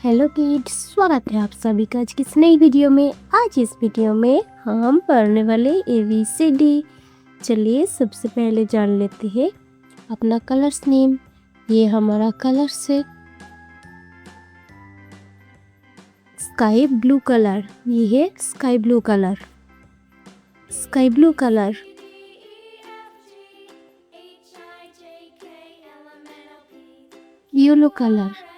Hello kids, स्वागत है आप सभी का आज की इस नई वीडियो में। आज इस वीडियो में हम पढ़ने वाले ABCD। चलिए सबसे पहले जान लेते हैं अपना कलर्स नेम। ये हमारा कलर्स है। स्काई ब्लू कलर, ये है sky blue colour. Sky blue colour. Yellow colour.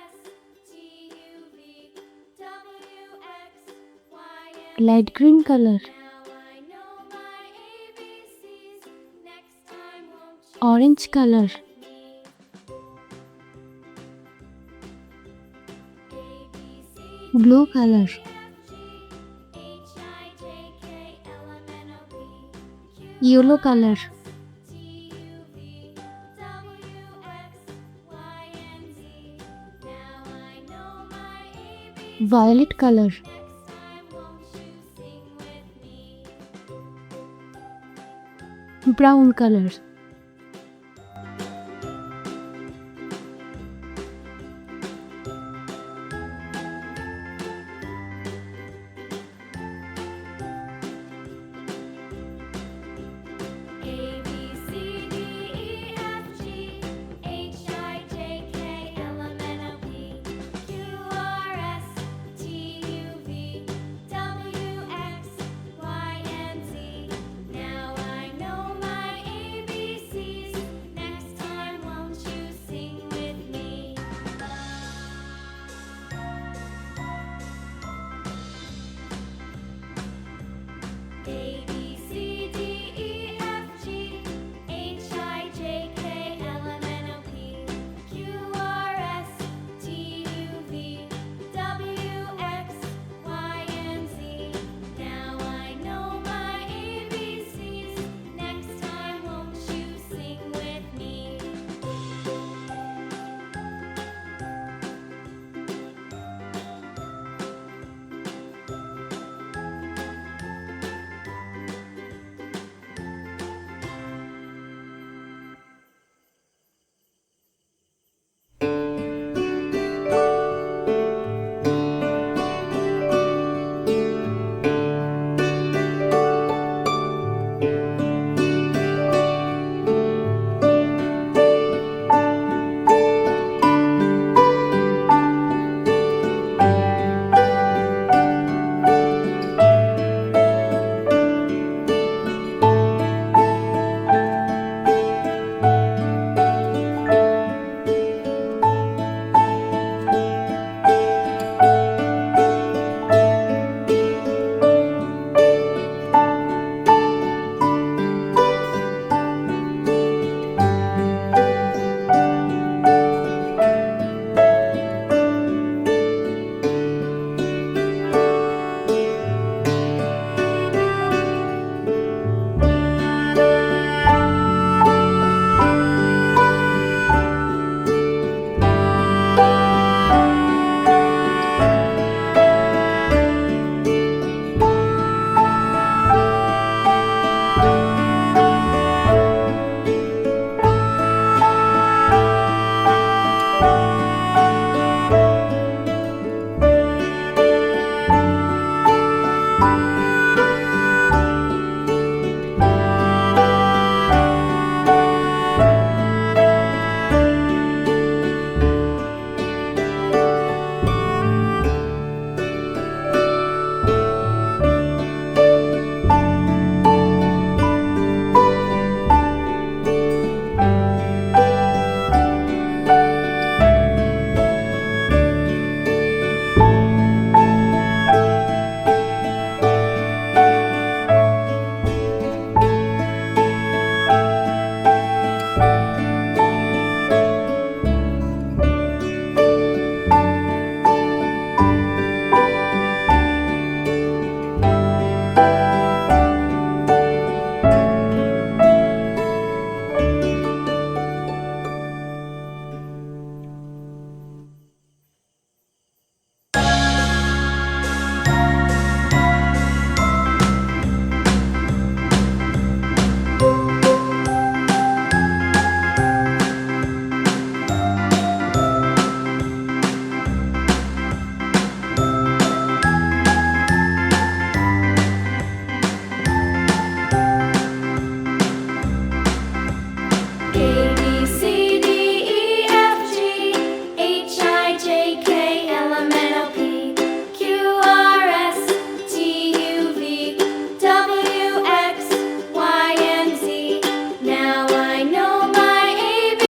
Light green colour. Orange colour. Blue colour. Yellow colour. Violet colour. Brown colour.